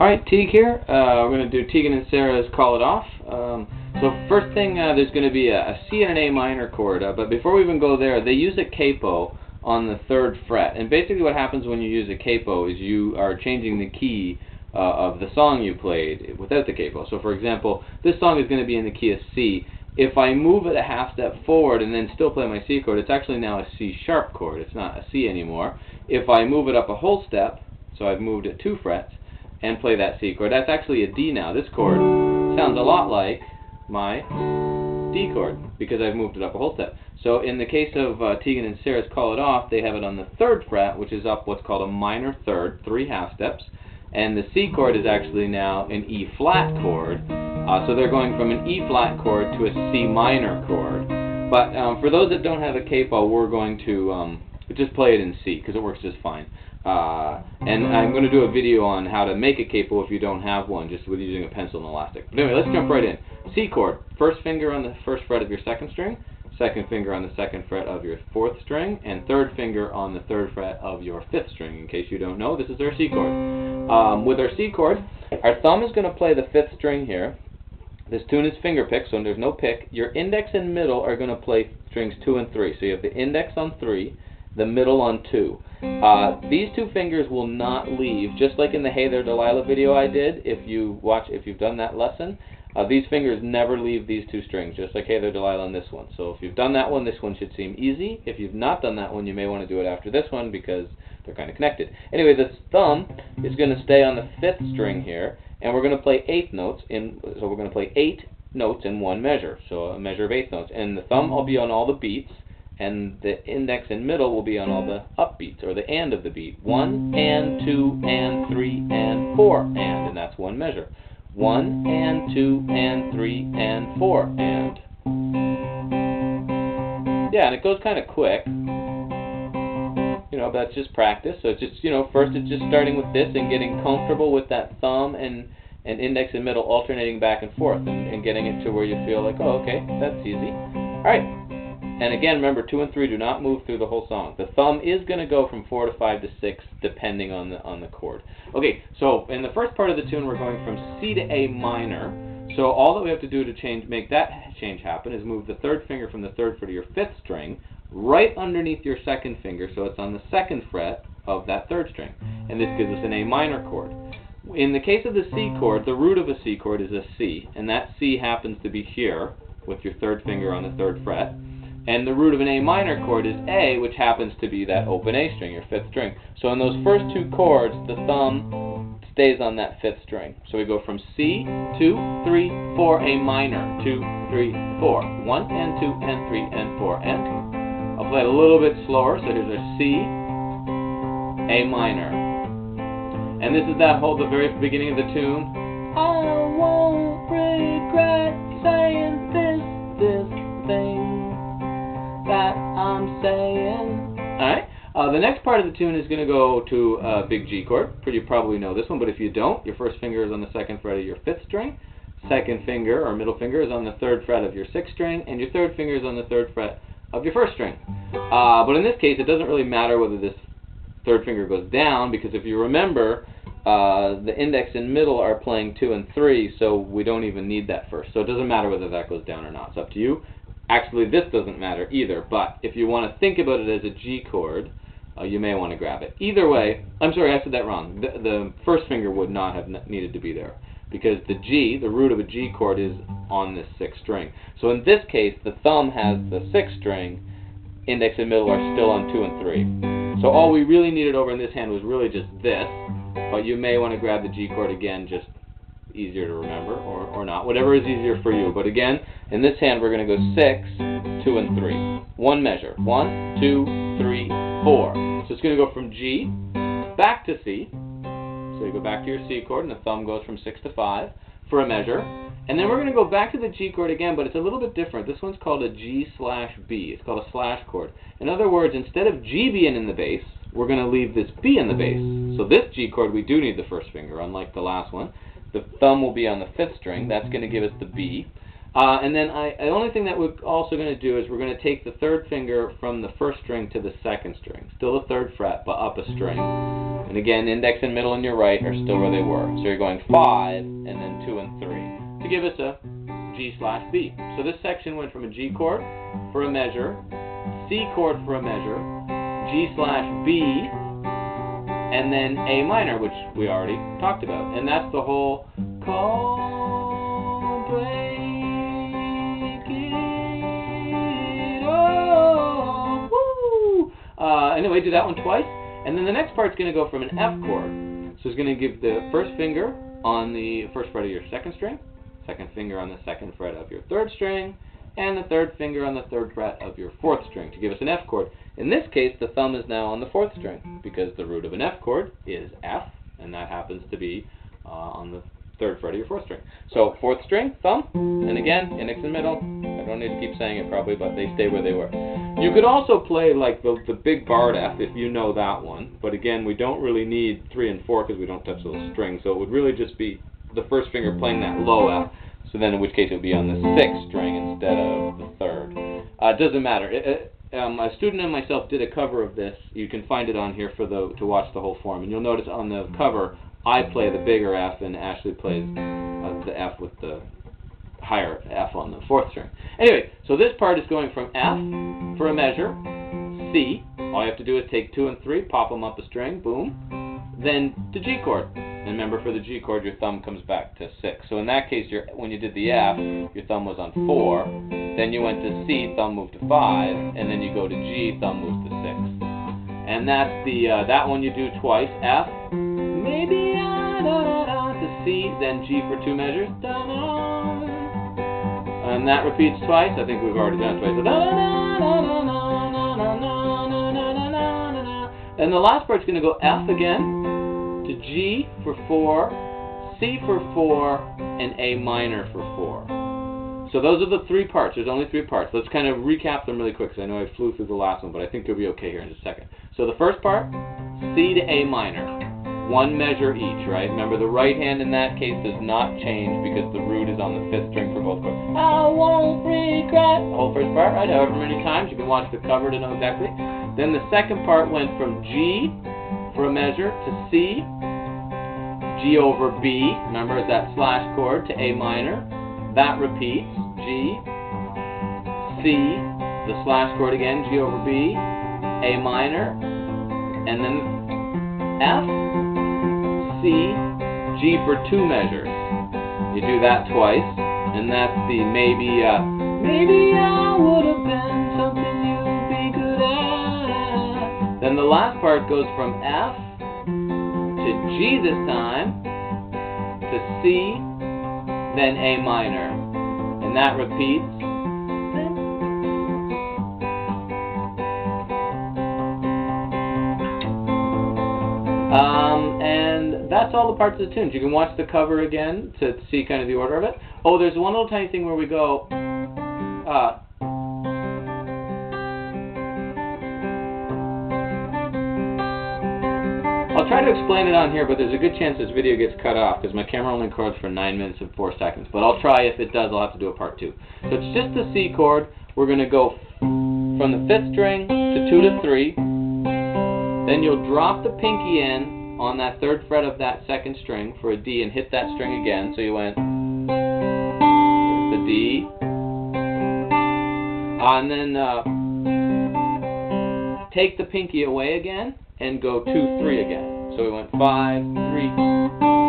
Alright, Teague here. We're going to do Tegan and Sara's Call It Off. So first thing, there's going to be a C and an A minor chord, but before we even go there, they use a capo on the 3rd fret. And basically what happens when you use a capo is you are changing the key of the song you played without the capo. So for example, this song is going to be in the key of C. If I move it a half step forward and then still play my C chord, it's actually now a C sharp chord. It's not a C anymore. If I move it up a whole step, so I've moved it 2 frets, and play that C chord, that's actually a D now. This chord sounds a lot like my D chord because I've moved it up a whole step. So in the case of Tegan and Sara's Call It Off, they have it on the 3rd fret, which is up what's called a minor 3rd, 3 half steps, and the C chord is actually now an E flat chord. So they're going from an E flat chord to a C minor chord. But for those that don't have a capo, we're going to just play it in C because it works just fine. And I'm going to do a video on how to make a capo if you don't have one, just with using a pencil and elastic. But anyway, let's jump right in. C chord, 1st finger on the 1st fret of your 2nd string, 2nd finger on the 2nd fret of your 4th string, and 3rd finger on the 3rd fret of your 5th string. In case you don't know, this is our C chord. With our C chord, our thumb is going to play the 5th string here. This tune is finger pick, so there's no pick. Your index and middle are going to play strings 2 and 3. So you have the index on 3, the middle on 2. These 2 fingers will not leave, just like in the Hey There Delilah video I did. If you've done that lesson, these fingers never leave these 2 strings, just like Hey There Delilah on this one. So if you've done that one, this one should seem easy. If you've not done that one, you may want to do it after this one because they're kind of connected. Anyway, this thumb is going to stay on the 5th string here, and we're going to play 8 notes so we're going to play 8 notes in one measure, so a measure of 8 notes. And the thumb will be on all the beats, and the index and middle will be on all the upbeats, or the and of the beat. 1 and 2 and 3 and 4 and that's one measure. 1 and 2 and 3 and 4 and. Yeah, and it goes kind of quick. But that's just practice. So it's just, first it's just starting with this and getting comfortable with that thumb and index and middle alternating back and forth and getting it to where you feel like, oh, okay, that's easy. All right. And again, remember, 2 and 3 do not move through the whole song. The thumb is going to go from 4 to 5 to 6, depending on the chord. Okay, so in the first part of the tune, we're going from C to A minor. So all that we have to do to make that change happen is move the 3rd finger from the 3rd fret of your 5th string right underneath your 2nd finger, so it's on the 2nd fret of that 3rd string. And this gives us an A minor chord. In the case of the C chord, the root of a C chord is a C, and that C happens to be here with your 3rd finger on the 3rd fret. And the root of an A minor chord is A, which happens to be that open A string, your 5th string. So in those first 2 chords, the thumb stays on that 5th string. So we go from C, 2, 3, 4, A minor, 2, 3, 4. 1 and 2 and 3 and 4 and. I'll play it a little bit slower. So here's our C, A minor. And this is the very beginning of the tune. I won't regret saying this thing that I'm saying. Alright, the next part of the tune is going to go to a big G chord. You probably know this one, but if you don't, your 1st finger is on the 2nd fret of your 5th string, 2nd finger or middle finger is on the 3rd fret of your 6th string, and your 3rd finger is on the 3rd fret of your 1st string. But in this case, it doesn't really matter whether this 3rd finger goes down, because if you remember, the index and middle are playing 2 and 3, so we don't even need that first. So it doesn't matter whether that goes down or not. It's up to you. Actually, this doesn't matter either, but if you want to think about it as a G chord, you may want to grab it. Either way, I'm sorry, I said that wrong. The 1st finger would not have needed to be there, because the G, the root of a G chord, is on this 6th string. So in this case, the thumb has the 6th string, index and middle are still on 2 and 3. So all we really needed over in this hand was really just this, but you may want to grab the G chord again, just easier to remember, or not, whatever is easier for you. But again, in this hand, we're going to go 6, 2, and 3. One measure. 1, 2, 3, 4. So it's going to go from G back to C. So you go back to your C chord, and the thumb goes from 6 to 5 for a measure. And then we're going to go back to the G chord again, but it's a little bit different. This one's called a G/B. It's called a slash chord. In other words, instead of G being in the bass, we're going to leave this B in the bass. So this G chord, we do need the 1st finger, unlike the last one. The thumb will be on the 5th string. That's going to give us the B. And then the only thing that we're also going to do is we're going to take the third finger from the first string to the second string. Still the third fret, but up a string. And again, index and middle and your right are still where they were. So you're going 5, and then 2 and 3, to give us a G/B. So this section went from a G chord for a measure, C chord for a measure, G/B, and then A minor, which we already talked about. And that's the whole chord break it off. Woo! Anyway, do that one twice. And then the next part's going to go from an F chord. So it's going to give the first finger on the first fret of your second string, second finger on the second fret of your third string, and the third finger on the third fret of your fourth string to give us an F chord. In this case, the thumb is now on the fourth string because the root of an F chord is F, and that happens to be on the third fret of your fourth string. So fourth string, thumb, and again, index and middle. I don't need to keep saying it probably, but they stay where they were. You could also play like the big barred F if you know that one, but again, we don't really need 3 and 4 because we don't touch those strings, so it would really just be the first finger playing that low F. So then in which case it would be on the 6th string instead of the 3rd. It doesn't matter. A student and myself did a cover of this. You can find it on here to watch the whole form. And you'll notice on the cover, I play the bigger F and Ashley plays the F with the higher F on the 4th string. Anyway, so this part is going from F for a measure, C. All you have to do is take 2 and 3, pop them up a string, boom. Then to G chord. And remember, for the G chord, your thumb comes back to 6. So in that case, when you did the F, your thumb was on 4. Then you went to C, thumb moved to 5. And then you go to G, thumb moves to 6. And that's that one you do twice. F, maybe da-da-da, to C, then G for 2 measures. Da-da. And that repeats twice. I think we've already done it twice. So and the last part's going to go F again, to G for 4, C for 4, and A minor for 4. So those are the 3 parts. There's only 3 parts. Let's kind of recap them really quick because I know I flew through the last one, but I think you'll be okay here in just a second. So the first part, C to A minor. 1 measure each, right? Remember, the right hand in that case does not change because the root is on the 5th string for both chords. I won't regret. The whole first part, right? However many times. You can watch the cover to know exactly. Then the second part went from G for a measure to C, G over B, remember, is that slash chord, to A minor. That repeats, G, C, the slash chord again, G over B, A minor, and then F, C, G for 2 measures. You do that twice, and that's the maybe I would have been something you'd be good at. Then the last part goes from F to G this time, to C, then A minor. And that repeats. And that's all the parts of the tunes. You can watch the cover again to see kind of the order of it. Oh, there's one little tiny thing where we go, I'll try to explain it on here, but there's a good chance this video gets cut off because my camera only records for 9 minutes and 4 seconds. But I'll try. If it does, I'll have to do a part 2. So it's just the C chord. We're going to go from the 5th string to 2 to 3. Then you'll drop the pinky in on that 3rd fret of that 2nd string for a D and hit that string again. So you went the D. And then take the pinky away again and go 2, 3 again. So we went 5, 3.